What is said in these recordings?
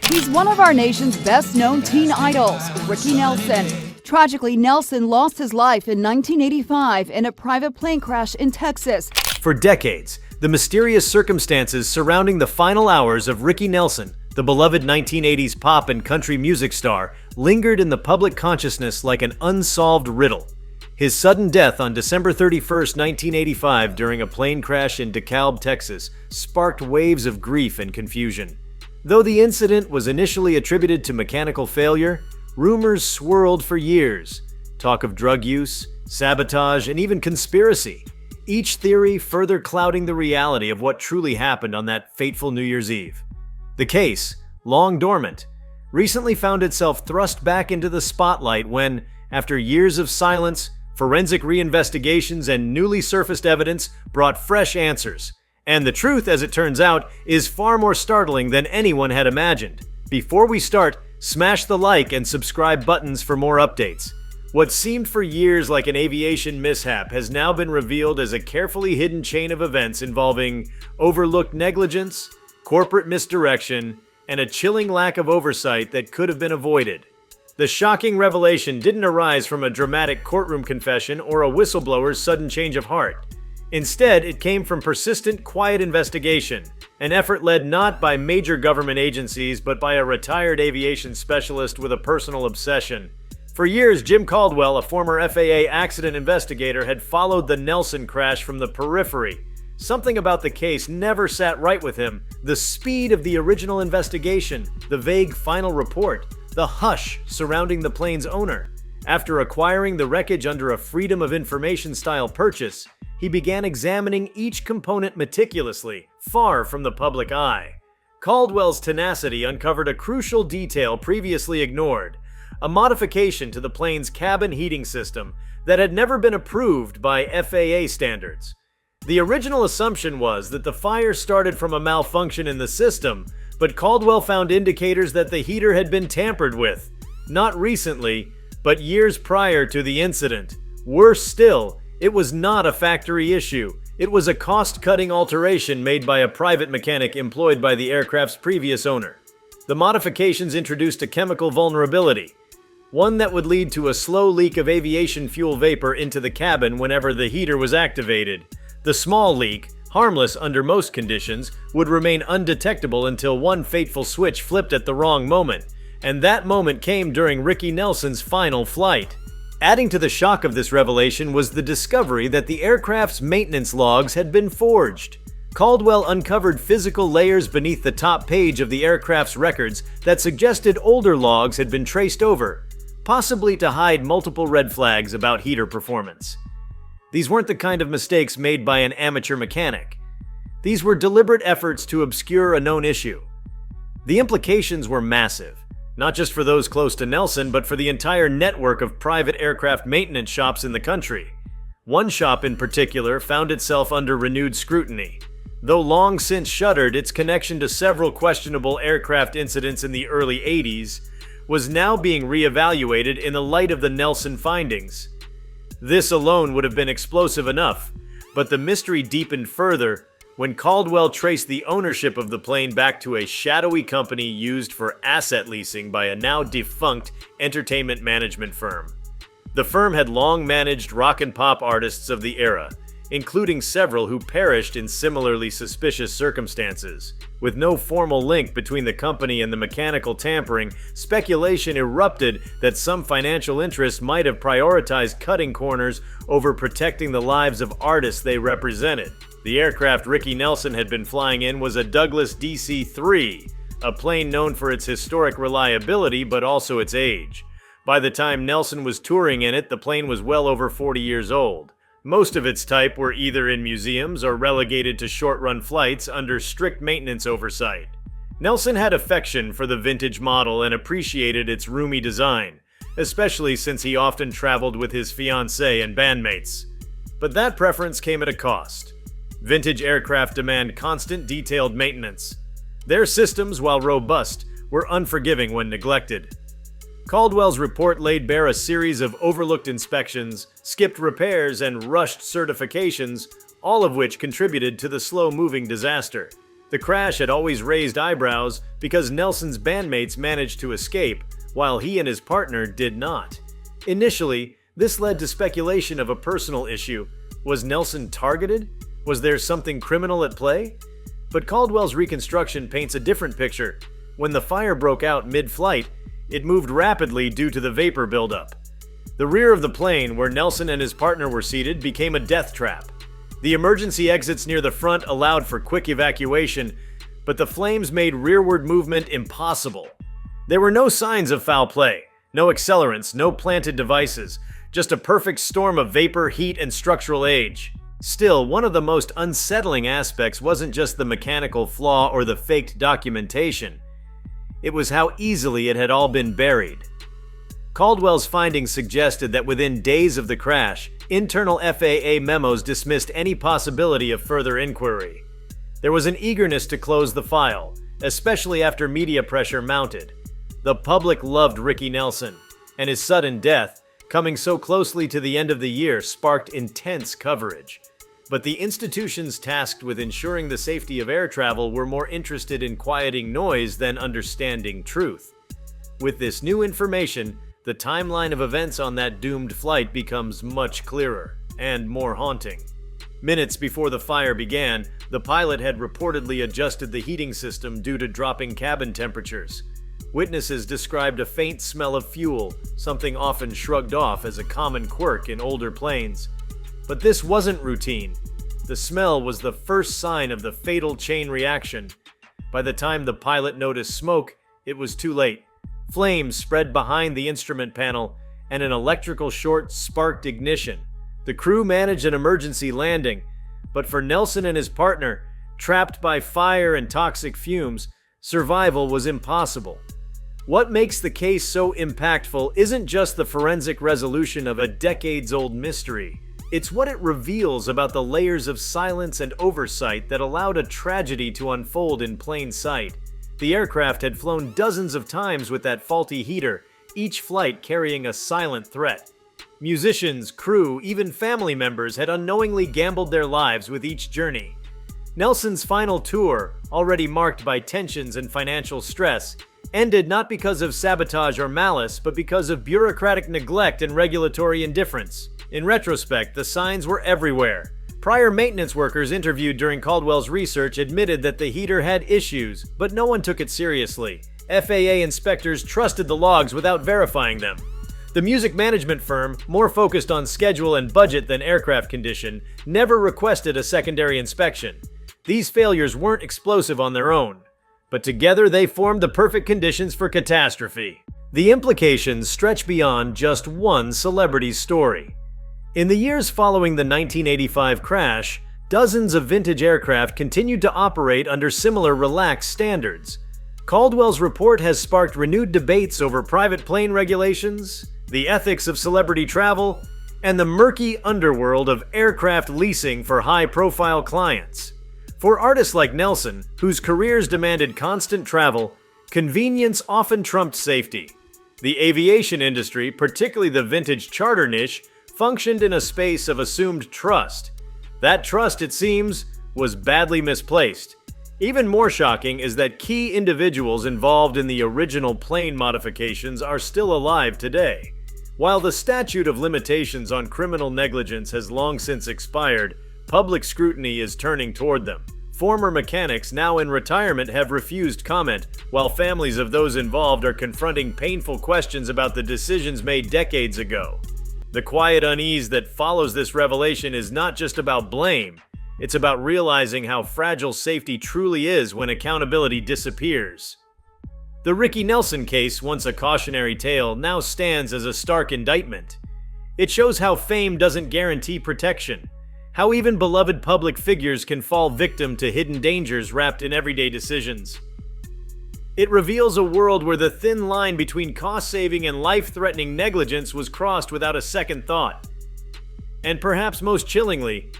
He's one of our nation's best-known teen idols, Rickie Nelson. Tragically, Nelson lost his life in 1985 in a private plane crash in Texas. For decades, the mysterious circumstances surrounding the final hours of Rickie Nelson, the beloved 1980s pop and country music star, lingered in the public consciousness like an unsolved riddle. His sudden death on December 31, 1985, during a plane crash in DeKalb, Texas, sparked waves of grief and confusion. Though the incident was initially attributed to mechanical failure, rumors swirled for years. Talk of drug use, sabotage, and even conspiracy. Each theory further clouding the reality of what truly happened on that fateful New Year's Eve. The case, long dormant, recently found itself thrust back into the spotlight when, after years of silence, forensic reinvestigations and newly surfaced evidence brought fresh answers. And the truth, as it turns out, is far more startling than anyone had imagined. Before we start, smash the like and subscribe buttons for more updates. What seemed for years like an aviation mishap has now been revealed as a carefully hidden chain of events involving overlooked negligence, corporate misdirection, and a chilling lack of oversight that could have been avoided. The shocking revelation didn't arise from a dramatic courtroom confession or a whistleblower's sudden change of heart. Instead, it came from persistent, quiet investigation, an effort led not by major government agencies but by a retired aviation specialist with a personal obsession. For years, Jim Caldwell, a former FAA accident investigator, had followed the Nelson crash from the periphery. Something about the case never sat right with him. The speed of the original investigation, the vague final report, the hush surrounding the plane's owner. After acquiring the wreckage under a Freedom of Information-style purchase, he began examining each component meticulously, far from the public eye. Caldwell's tenacity uncovered a crucial detail previously ignored, a modification to the plane's cabin heating system that had never been approved by FAA standards. The original assumption was that the fire started from a malfunction in the system, but Caldwell found indicators that the heater had been tampered with. Not recently, but years prior to the incident. Worse still, it was not a factory issue. It was a cost-cutting alteration made by a private mechanic employed by the aircraft's previous owner. The modifications introduced a chemical vulnerability, one that would lead to a slow leak of aviation fuel vapor into the cabin whenever the heater was activated. The small leak, harmless under most conditions, would remain undetectable until one fateful switch flipped at the wrong moment, and that moment came during Rickie Nelson's final flight. Adding to the shock of this revelation was the discovery that the aircraft's maintenance logs had been forged. Caldwell uncovered physical layers beneath the top page of the aircraft's records that suggested older logs had been traced over, possibly to hide multiple red flags about heater performance. These weren't the kind of mistakes made by an amateur mechanic. These were deliberate efforts to obscure a known issue. The implications were massive. Not just for those close to Nelson, but for the entire network of private aircraft maintenance shops in the country. One shop in particular found itself under renewed scrutiny. Though long since shuttered, its connection to several questionable aircraft incidents in the early 80s was now being reevaluated in the light of the Nelson findings. This alone would have been explosive enough, but the mystery deepened further when Caldwell traced the ownership of the plane back to a shadowy company used for asset leasing by a now defunct entertainment management firm. The firm had long managed rock and pop artists of the era, including several who perished in similarly suspicious circumstances. With no formal link between the company and the mechanical tampering, speculation erupted that some financial interests might have prioritized cutting corners over protecting the lives of artists they represented. The aircraft Rickie Nelson had been flying in was a Douglas DC-3, a plane known for its historic reliability but also its age. By the time Nelson was touring in it, the plane was well over 40 years old. Most of its type were either in museums or relegated to short-run flights under strict maintenance oversight. Nelson had affection for the vintage model and appreciated its roomy design, especially since he often traveled with his fiancée and bandmates. But that preference came at a cost. Vintage aircraft demand constant, detailed maintenance. Their systems, while robust, were unforgiving when neglected. Caldwell's report laid bare a series of overlooked inspections, skipped repairs, and rushed certifications, all of which contributed to the slow-moving disaster. The crash had always raised eyebrows because Nelson's bandmates managed to escape, while he and his partner did not. Initially, this led to speculation of a personal issue. Was Nelson targeted? Was there something criminal at play? But Caldwell's reconstruction paints a different picture. When the fire broke out mid-flight, it moved rapidly due to the vapor buildup. The rear of the plane, where Nelson and his partner were seated, became a death trap. The emergency exits near the front allowed for quick evacuation, but the flames made rearward movement impossible. There were no signs of foul play, no accelerants, no planted devices, just a perfect storm of vapor, heat, and structural age. Still, one of the most unsettling aspects wasn't just the mechanical flaw or the faked documentation. It was how easily it had all been buried. Caldwell's findings suggested that within days of the crash, internal FAA memos dismissed any possibility of further inquiry. There was an eagerness to close the file, especially after media pressure mounted. The public loved Rickie Nelson, and his sudden death, coming so closely to the end of the year, sparked intense coverage. But the institutions tasked with ensuring the safety of air travel were more interested in quieting noise than understanding truth. With this new information, the timeline of events on that doomed flight becomes much clearer and more haunting. Minutes before the fire began, the pilot had reportedly adjusted the heating system due to dropping cabin temperatures. Witnesses described a faint smell of fuel, something often shrugged off as a common quirk in older planes. But this wasn't routine. The smell was the first sign of the fatal chain reaction. By the time the pilot noticed smoke, it was too late. Flames spread behind the instrument panel, and an electrical short sparked ignition. The crew managed an emergency landing, but for Nelson and his partner, trapped by fire and toxic fumes, survival was impossible. What makes the case so impactful isn't just the forensic resolution of a decades-old mystery. It's what it reveals about the layers of silence and oversight that allowed a tragedy to unfold in plain sight. The aircraft had flown dozens of times with that faulty heater, each flight carrying a silent threat. Musicians, crew, even family members had unknowingly gambled their lives with each journey. Nelson's final tour, already marked by tensions and financial stress, ended not because of sabotage or malice, but because of bureaucratic neglect and regulatory indifference. In retrospect, the signs were everywhere. Prior maintenance workers interviewed during Caldwell's research admitted that the heater had issues, but no one took it seriously. FAA inspectors trusted the logs without verifying them. The music management firm, more focused on schedule and budget than aircraft condition, never requested a secondary inspection. These failures weren't explosive on their own, but together they formed the perfect conditions for catastrophe. The implications stretch beyond just one celebrity's story. In the years following the 1985 crash, dozens of vintage aircraft continued to operate under similar relaxed standards. Caldwell's report has sparked renewed debates over private plane regulations, the ethics of celebrity travel, and the murky underworld of aircraft leasing for high-profile clients. For artists like Nelson, whose careers demanded constant travel, convenience often trumped safety. The aviation industry, particularly the vintage charter niche, functioned in a space of assumed trust. That trust, it seems, was badly misplaced. Even more shocking is that key individuals involved in the original plane modifications are still alive today. While the statute of limitations on criminal negligence has long since expired, public scrutiny is turning toward them. Former mechanics now in retirement have refused comment, while families of those involved are confronting painful questions about the decisions made decades ago. The quiet unease that follows this revelation is not just about blame, it's about realizing how fragile safety truly is when accountability disappears. The Rickie Nelson case, once a cautionary tale, now stands as a stark indictment. It shows how fame doesn't guarantee protection, how even beloved public figures can fall victim to hidden dangers wrapped in everyday decisions. It reveals a world where the thin line between cost-saving and life-threatening negligence was crossed without a second thought. And perhaps most chillingly,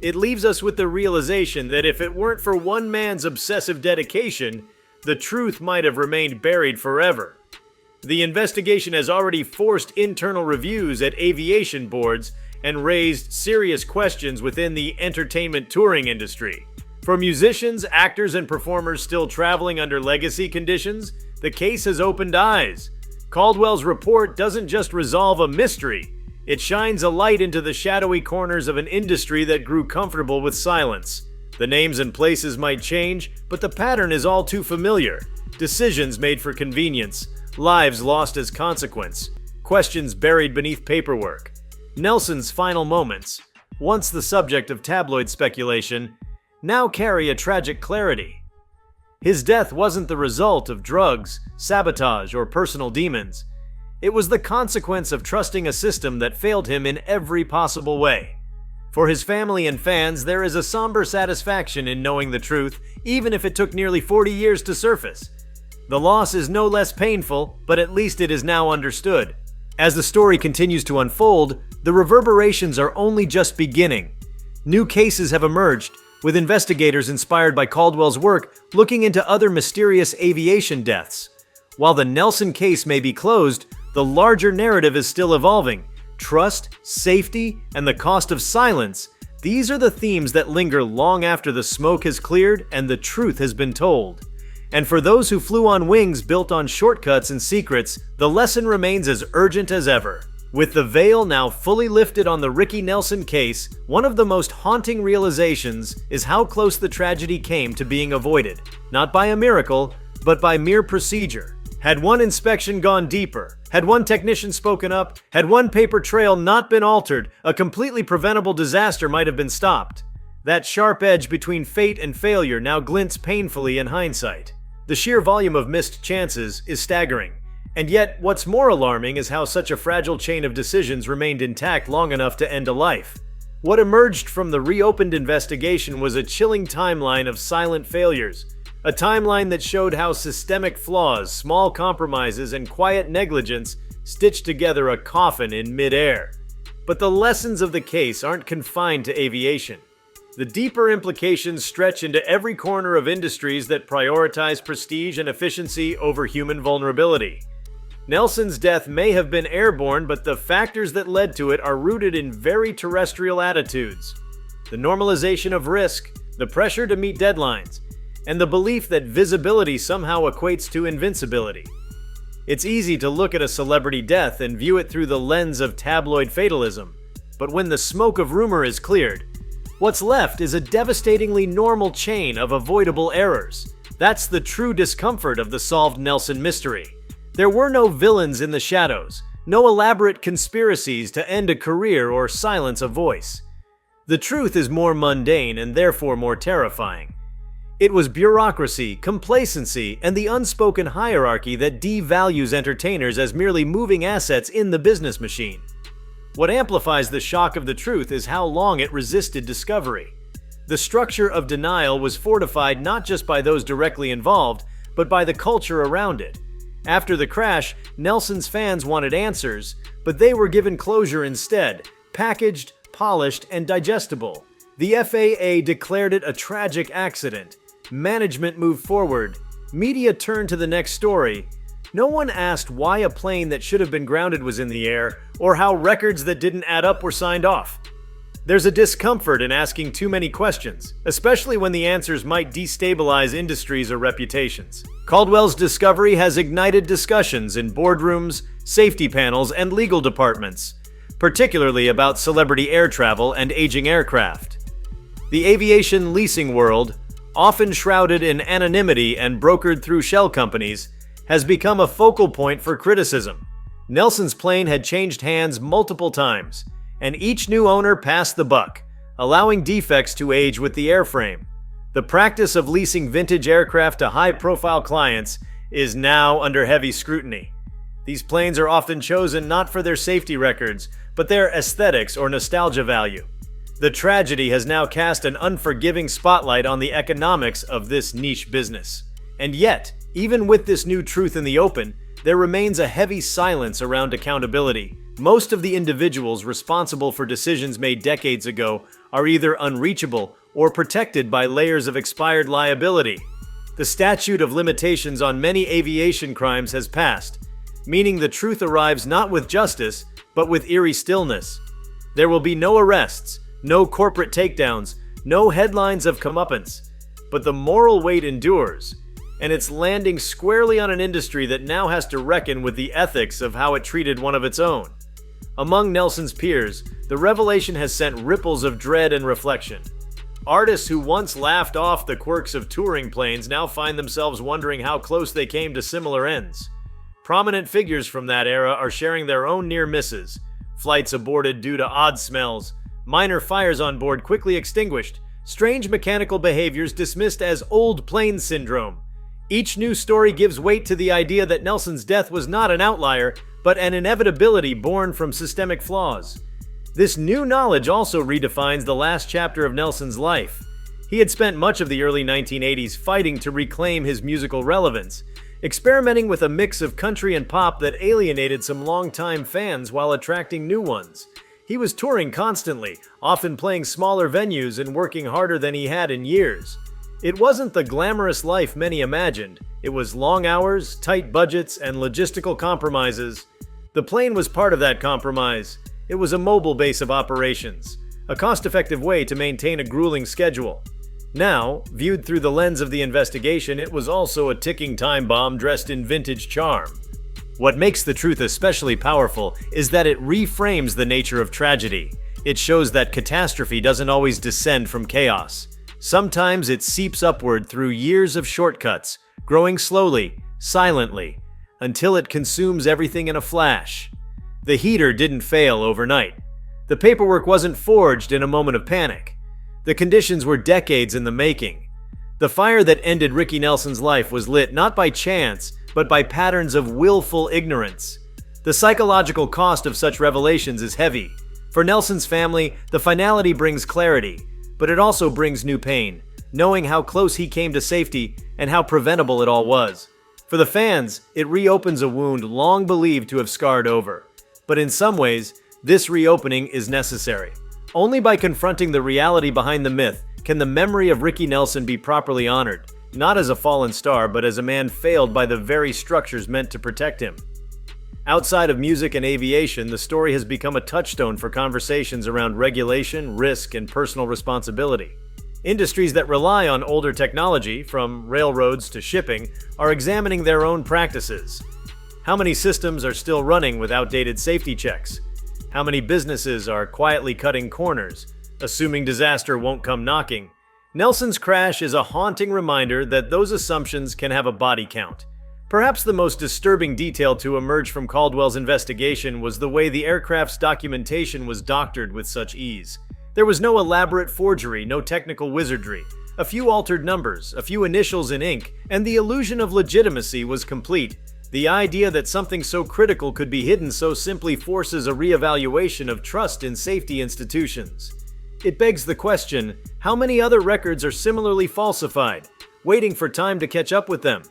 it leaves us with the realization that if it weren't for one man's obsessive dedication, the truth might have remained buried forever. The investigation has already forced internal reviews at aviation boards and raised serious questions within the entertainment touring industry. For musicians, actors, and performers still traveling under legacy conditions, the case has opened eyes. Caldwell's report doesn't just resolve a mystery, it shines a light into the shadowy corners of an industry that grew comfortable with silence. The names and places might change, but the pattern is all too familiar. Decisions made for convenience, lives lost as consequence, questions buried beneath paperwork. Nelson's final moments, once the subject of tabloid speculation, now carry a tragic clarity. His death wasn't the result of drugs, sabotage, or personal demons. It was the consequence of trusting a system that failed him in every possible way. For his family and fans, there is a somber satisfaction in knowing the truth, even if it took nearly 40 years to surface. The loss is no less painful, but at least it is now understood. As the story continues to unfold, the reverberations are only just beginning. New cases have emerged, with investigators inspired by Caldwell's work looking into other mysterious aviation deaths. While the Nelson case may be closed, the larger narrative is still evolving. Trust, safety, and the cost of silence, these are the themes that linger long after the smoke has cleared and the truth has been told. And for those who flew on wings built on shortcuts and secrets, the lesson remains as urgent as ever. With the veil now fully lifted on the Rickie Nelson case, one of the most haunting realizations is how close the tragedy came to being avoided, not by a miracle, but by mere procedure. Had one inspection gone deeper, had one technician spoken up, had one paper trail not been altered, a completely preventable disaster might have been stopped. That sharp edge between fate and failure now glints painfully in hindsight. The sheer volume of missed chances is staggering. And yet, what's more alarming is how such a fragile chain of decisions remained intact long enough to end a life. What emerged from the reopened investigation was a chilling timeline of silent failures. A timeline that showed how systemic flaws, small compromises, and quiet negligence stitched together a coffin in midair. But the lessons of the case aren't confined to aviation. The deeper implications stretch into every corner of industries that prioritize prestige and efficiency over human vulnerability. Nelson's death may have been airborne, but the factors that led to it are rooted in very terrestrial attitudes. The normalization of risk, the pressure to meet deadlines, and the belief that visibility somehow equates to invincibility. It's easy to look at a celebrity death and view it through the lens of tabloid fatalism, but when the smoke of rumor is cleared, what's left is a devastatingly normal chain of avoidable errors. That's the true discomfort of the solved Nelson mystery. There were no villains in the shadows, no elaborate conspiracies to end a career or silence a voice. The truth is more mundane and therefore more terrifying. It was bureaucracy, complacency, and the unspoken hierarchy that devalues entertainers as merely moving assets in the business machine. What amplifies the shock of the truth is how long it resisted discovery. The structure of denial was fortified not just by those directly involved, but by the culture around it. After the crash, Nelson's fans wanted answers, but they were given closure instead, packaged, polished, and digestible. The FAA declared it a tragic accident. Management moved forward. Media turned to the next story. No one asked why a plane that should have been grounded was in the air, or how records that didn't add up were signed off. There's a discomfort in asking too many questions, especially when the answers might destabilize industries or reputations. Caldwell's discovery has ignited discussions in boardrooms, safety panels, and legal departments, particularly about celebrity air travel and aging aircraft. The aviation leasing world, often shrouded in anonymity and brokered through shell companies, has become a focal point for criticism. Nelson's plane had changed hands multiple times, and each new owner passed the buck, allowing defects to age with the airframe. The practice of leasing vintage aircraft to high-profile clients is now under heavy scrutiny. These planes are often chosen not for their safety records, but their aesthetics or nostalgia value. The tragedy has now cast an unforgiving spotlight on the economics of this niche business. And yet, even with this new truth in the open, there remains a heavy silence around accountability. Most of the individuals responsible for decisions made decades ago are either unreachable or protected by layers of expired liability. The statute of limitations on many aviation crimes has passed, meaning the truth arrives not with justice, but with eerie stillness. There will be no arrests, no corporate takedowns, no headlines of comeuppance. but the moral weight endures, and it's landing squarely on an industry that now has to reckon with the ethics of how it treated one of its own. Among Nelson's peers, the revelation has sent ripples of dread and reflection. Artists who once laughed off the quirks of touring planes now find themselves wondering how close they came to similar ends. Prominent figures from that era are sharing their own near misses: flights aborted due to odd smells, minor fires on board quickly extinguished, strange mechanical behaviors dismissed as old plane syndrome. Each new story gives weight to the idea that Nelson's death was not an outlier, but an inevitability born from systemic flaws. This new knowledge also redefines the last chapter of Nelson's life. He had spent much of the early 1980s fighting to reclaim his musical relevance, experimenting with a mix of country and pop that alienated some longtime fans while attracting new ones. He was touring constantly, often playing smaller venues and working harder than he had in years. It wasn't the glamorous life many imagined. It was long hours, tight budgets, and logistical compromises. The plane was part of that compromise. It was a mobile base of operations, a cost-effective way to maintain a grueling schedule. Now, viewed through the lens of the investigation, it was also a ticking time bomb dressed in vintage charm. What makes the truth especially powerful is that it reframes the nature of tragedy. It shows that catastrophe doesn't always descend from chaos. Sometimes it seeps upward through years of shortcuts, growing slowly, silently, until it consumes everything in a flash. The heater didn't fail overnight. The paperwork wasn't forged in a moment of panic. The conditions were decades in the making. The fire that ended Rickie Nelson's life was lit not by chance, but by patterns of willful ignorance. The psychological cost of such revelations is heavy. For Nelson's family, the finality brings clarity, but it also brings new pain, knowing how close he came to safety and how preventable it all was. For the fans, it reopens a wound long believed to have scarred over. But in some ways, this reopening is necessary. Only by confronting the reality behind the myth can the memory of Rickie Nelson be properly honored, not as a fallen star, but as a man failed by the very structures meant to protect him. Outside of music and aviation, the story has become a touchstone for conversations around regulation, risk, and personal responsibility. Industries that rely on older technology, from railroads to shipping, are examining their own practices. How many systems are still running with outdated safety checks? How many businesses are quietly cutting corners, assuming disaster won't come knocking? Nelson's crash is a haunting reminder that those assumptions can have a body count. Perhaps the most disturbing detail to emerge from Caldwell's investigation was the way the aircraft's documentation was doctored with such ease. There was no elaborate forgery, no technical wizardry. A few altered numbers, a few initials in ink, and the illusion of legitimacy was complete. The idea that something so critical could be hidden so simply forces a reevaluation of trust in safety institutions. It begs the question, how many other records are similarly falsified, waiting for time to catch up with them?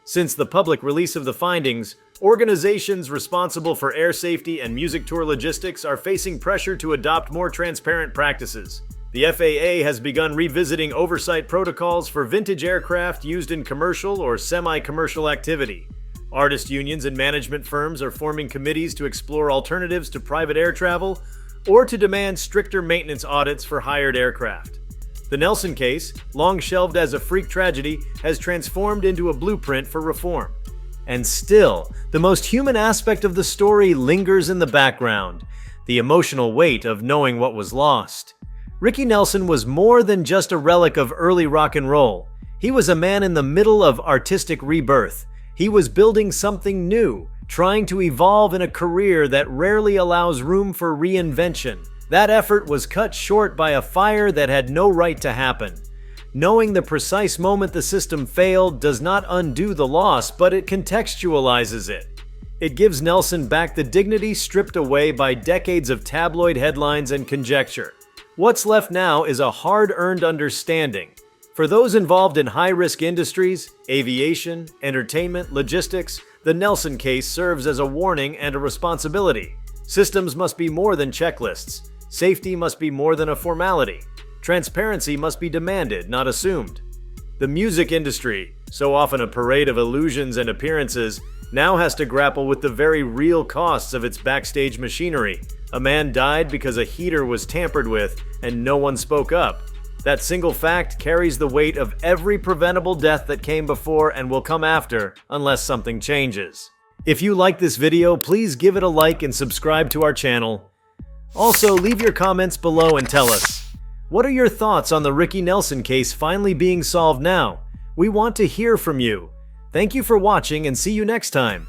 Since the public release of the findings, organizations responsible for air safety and music tour logistics are facing pressure to adopt more transparent practices. The FAA has begun revisiting oversight protocols for vintage aircraft used in commercial or semi-commercial activity. Artist unions and management firms are forming committees to explore alternatives to private air travel or to demand stricter maintenance audits for hired aircraft. The Nelson case, long shelved as a freak tragedy, has transformed into a blueprint for reform. And still, the most human aspect of the story lingers in the background, the emotional weight of knowing what was lost. Rickie Nelson was more than just a relic of early rock and roll. He was a man in the middle of artistic rebirth. He was building something new, trying to evolve in a career that rarely allows room for reinvention. That effort was cut short by a fire that had no right to happen. Knowing the precise moment the system failed does not undo the loss, but it contextualizes it. It gives Nelson back the dignity stripped away by decades of tabloid headlines and conjecture. What's left now is a hard-earned understanding. For those involved in high-risk industries, aviation, entertainment, logistics, the Nelson case serves as a warning and a responsibility. Systems must be more than checklists. Safety must be more than a formality. Transparency must be demanded, not assumed. The music industry, so often a parade of illusions and appearances, now has to grapple with the very real costs of its backstage machinery. A man died because a heater was tampered with, and no one spoke up. That single fact carries the weight of every preventable death that came before and will come after, unless something changes. If you like this video, please give it a like and subscribe to our channel. Also, leave your comments below and tell us, what are your thoughts on the Rickie Nelson case finally being solved now? We want to hear from you. Thank you for watching and see you next time.